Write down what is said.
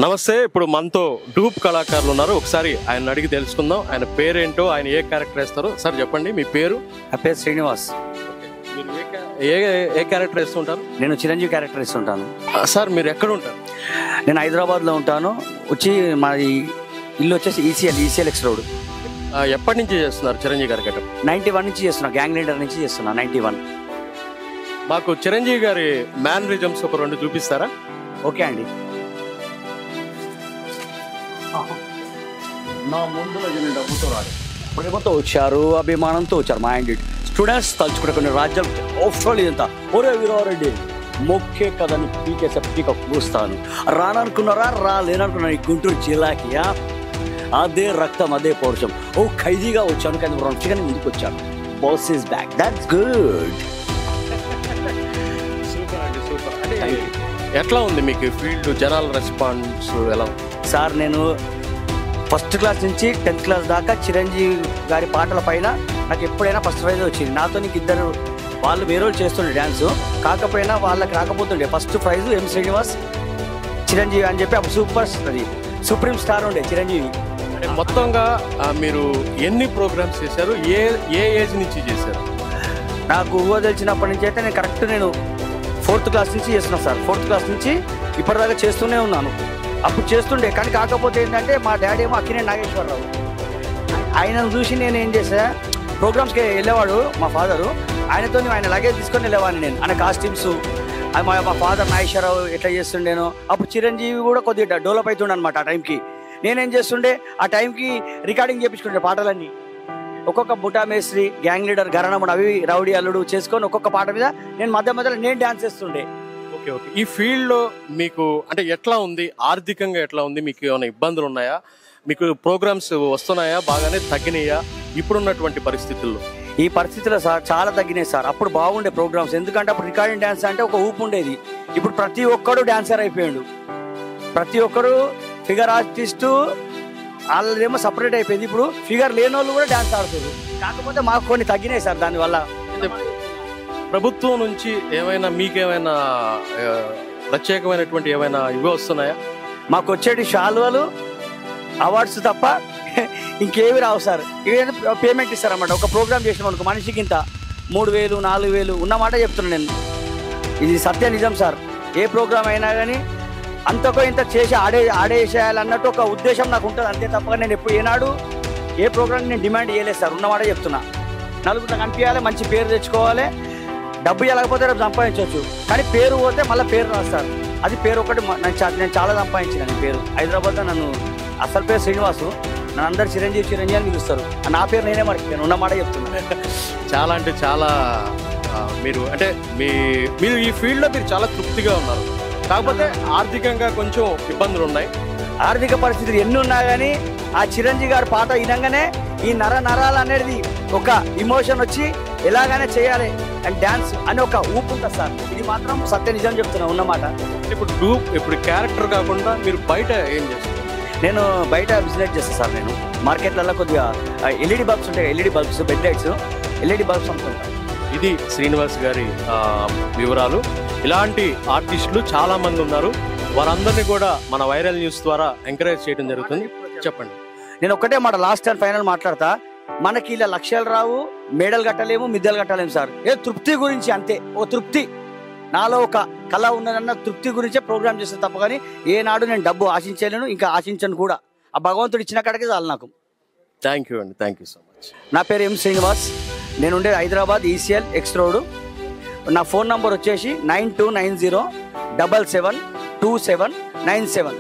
నమస్తే. ఇప్పుడు మనతో డూప్ కళాకారులు ఉన్నారు. ఒకసారి ఆయన అడిగి తెలుసుకుందాం. ఆయన పేరేంటో, ఆయన ఏ క్యారెక్టర్ వేస్తారో. సార్ చెప్పండి, మీ పేరు? నా పేరు శ్రీనివాస్. మీరు ఏ క్యారెక్టర్ వేస్తుంటారు? నేను చిరంజీవి క్యారెక్టర్ ఇస్తుంటాను. సార్ మీరు ఎక్కడ ఉంటారు? నేను హైదరాబాద్లో ఉంటాను. వచ్చి మాది ఇల్లు వచ్చేసి ఈసీఎల్ఎక్స్ రోడ్. ఎప్పటి నుంచి చేస్తున్నారు చిరంజీవి గారి గెటప్? 91 నుంచి చేస్తున్నా, గ్యాంగ్ లీడర్ నుంచి చేస్తున్నా. 91. మాకు చిరంజీవి గారి మ్యానరిజమ్స్ ఒక 2 చూపిస్తారా? ఓకే అండి. నా ముందులో డబ్బుతో రాడు, ప్రేమతో వచ్చారు, అభిమానంతో వచ్చారు. మైండెడ్ స్టూడెంట్స్ తలుచుకుంటే కొన్ని రాజ్యాలు అవసరం ఇదంతా. ఒరే వీరారెడ్డి మొక్కే కదని పీకేసే పీక కూస్తాను. రాననుకున్నారా, రాలేననుకున్నాను. ఈ గుంటూరు జిల్లాకి అదే రక్తం, అదే పౌరుషం. ఓ ఖైదీగా వచ్చాను, కానీ రంచిగానే ముందుకు వచ్చాను. Boss is back, that's good. Super అండి, సూపర్. అంటే ఎట్లా ఉంది మీకు ఫీల్డ్, జనాల రెస్పాన్స్ ఎలా ఉంది? సార్ నేను ఫస్ట్ క్లాస్ నుంచి 10th క్లాస్ దాకా చిరంజీవి గారి పాటల పైన నాకు ఎప్పుడైనా ఫస్ట్ ప్రైజ్ వచ్చింది. నాతో నీకు ఇద్దరు వాళ్ళు వేరే వాళ్ళు చేస్తుండే డ్యాన్సు, కాకపోయినా వాళ్ళకి రాకపోతుండే. ఫస్ట్ ప్రైజ్ ఎం శ్రీనివాస్, చిరంజీవి అని చెప్పి అప్పుడు అది సుప్రీం స్టార్ ఉండే చిరంజీవి. మొత్తంగా మీరు ఎన్ని ప్రోగ్రామ్స్ చేశారు? ఏ ఏజ్ నుంచి చేశారు? నాకు ఊహ తెలిసినప్పటి నుంచి అయితే నేను కరెక్ట్ 4th క్లాస్ నుంచి చేస్తున్నాను సార్. 4th క్లాస్ నుంచి ఇప్పటిదాకా చేస్తూనే ఉన్నాను. అప్పుడు చేస్తుండే, కానీ కాకపోతే ఏంటంటే మా డాడీ ఏమో అక్కినే నాగేశ్వరరావు. ఆయనను చూసి నేను ఏం చేసా, ప్రోగ్రామ్స్కి వెళ్ళేవాడు మా ఫాదరు. ఆయనతో ఆయన లగేజ్ తీసుకొని వెళ్ళేవాడిని నేను. ఆయన కాస్ట్యూమ్స్ మా ఫాదర్ నాగేశ్వరరావు ఎట్లా చేస్తుండేనో. అప్పుడు చిరంజీవి కూడా కొద్దిగా డెవలప్ అవుతుండే అనమాట. ఆ టైంకి నేనేం చేస్తుండే, ఆ టైంకి రికార్డింగ్ చేయించుకుంటే పాటలన్నీ. ఒక్కొక్క బుటా మేస్త్రి, గ్యాంగ్ లీడర్, గరణముడు, అవి రౌడీ అల్లుడు చేసుకొని ఒక్కొక్క పాట మీద నేను మధ్యలో నేను డ్యాన్స్ చేస్తుండే. Okay okay. ఈ ఫీల్డ్లో మీకు అంటే ఎట్లా ఉంది, ఆర్థికంగా ఎట్లా ఉంది? మీకు ఏమైనా ఇబ్బందులు ఉన్నాయా? మీకు ప్రోగ్రామ్స్ వస్తున్నాయా? బాగానే తగ్గినాయా ఇప్పుడున్నటువంటి పరిస్థితుల్లో? ఈ పరిస్థితుల్లో సార్ చాలా తగ్గినాయి సార్. అప్పుడు బాగుండే ప్రోగ్రామ్స్, ఎందుకంటే అప్పుడు రికార్డింగ్ డ్యాన్స్ అంటే ఒక ఊపు ఉండేది. ఇప్పుడు ప్రతి ఒక్కడు డాన్సర్ అయిపోయాడు. ప్రతి ఒక్కరు ఫిగర్ ఆర్టిస్టు, వాళ్ళేమో సపరేట్ అయిపోయింది. ఇప్పుడు ఫిగర్ లేని వాళ్ళు కూడా డాన్స్ ఆడుతారు. కాకపోతే మాకు కొన్ని తగ్గినాయి సార్. దానివల్ల ప్రభుత్వం నుంచి ఏమైనా మీకేమైనా ప్రత్యేకమైనటువంటి ఏమైనా ఇవి వస్తున్నాయా? మాకు వచ్చేటి శాలువలు, అవార్డ్స్ తప్ప ఇంకేవి రావు సార్. ఇవేదో పేమెంట్ ఇస్తారన్నమాట. ఒక ప్రోగ్రామ్ చేసిన మనకు మనిషికి ఇంత 3000 4000 ఉన్నమాట చెప్తున్నాను నేను. ఇది సత్య నిజం సార్. ఏ ప్రోగ్రామ్ అయినా కానీ అంతకో ఇంత చేసి ఆడేసేయాలన్నట్టు ఒక ఉద్దేశం నాకు ఉంటుంది అంతే తప్ప నేను ఎప్పుడు ఏనాడు ఏ ప్రోగ్రామ్ నేను డిమాండ్ చేయలేదు సార్. ఉన్నమాట చెప్తున్నా. నలుగురు కనిపించాలి, మంచి పేరు తెచ్చుకోవాలి. డబ్బు ఇవ్వకపోతే రేపు సంపాదించవచ్చు, కానీ పేరు పోతే మళ్ళీ పేరు రాస్తారు. అది పేరు ఒకటి నేను చాలా సంపాదించిన పేరు. హైదరాబాద్లో నన్ను అసలు పేరు శ్రీనివాసు, నన్ను అందరు చిరంజీవి అని పిలుస్తారు. నా పేరు నేనే మర్చిపోయాను. ఉన్నమాట చెప్తున్నా. చాలా అంటే చాలా మీరు అంటే మీరు ఈ ఫీల్డ్లో మీరు చాలా తృప్తిగా ఉన్నారు. కాకపోతే ఆర్థికంగా కొంచెం ఇబ్బందులు ఉన్నాయి. ఆర్థిక పరిస్థితులు ఎన్ని ఉన్నా కానీ ఆ చిరంజీవి గారి పాట వినంగానే ఈ నరాలు అనేది ఒక ఇమోషన్ వచ్చి ఎలాగైనా చేయాలి అండ్ డ్యాన్స్ అని ఒక ఊపు ఉంటుంది సార్. ఇది మాత్రం సత్య నిజం చెప్తున్నా ఉన్నమాట. ఇప్పుడు క్యారెక్టర్ కాకుండా మీరు బయట ఏం చేస్తారు? నేను బయట బిజినెస్ చేస్తాను సార్. నేను మార్కెట్లలో కొద్దిగా ఎల్ఈడి బల్బ్స్ ఉంటాయి, LED bulbs, bed lights, LED bulbs అమ్ముతుంటాను. ఇది శ్రీనివాస్ గారి వివరాలు. ఇలాంటి ఆర్టిస్టులు చాలా మంది ఉన్నారు. వారందరినీ కూడా మన వైరల్ న్యూస్ ద్వారా ఎంకరేజ్ చేయడం జరుగుతుంది. చెప్పండి. నేను ఒక్కటే మాట లాస్ట్ అండ్ ఫైనల్ మాట్లాడతా. మనకి ఇలా లక్ష్యాలు రావు, మేడలు కట్టలేము, మిద్దెలు కట్టలేము సార్. తృప్తి గురించి అంతే. ఓ తృప్తి, నాలో ఒక కళ ఉన్నదన్న తృప్తి గురించే ప్రోగ్రామ్ చేస్తాను తప్ప కానీ ఏనాడు నేను డబ్బు ఆశించలేను, ఇంకా ఆశించను కూడా. ఆ భగవంతుడు ఇచ్చిన కాడికి చాలు నాకు. థ్యాంక్ యూ అండి, థ్యాంక్ యూ సో మచ్. నా పేరు ఎం శ్రీనివాస్. నేను ఉండేది హైదరాబాద్ ఈసీఎల్ఎక్స్ రోడ్. నా ఫోన్ నంబర్ వచ్చేసి 9290 772797.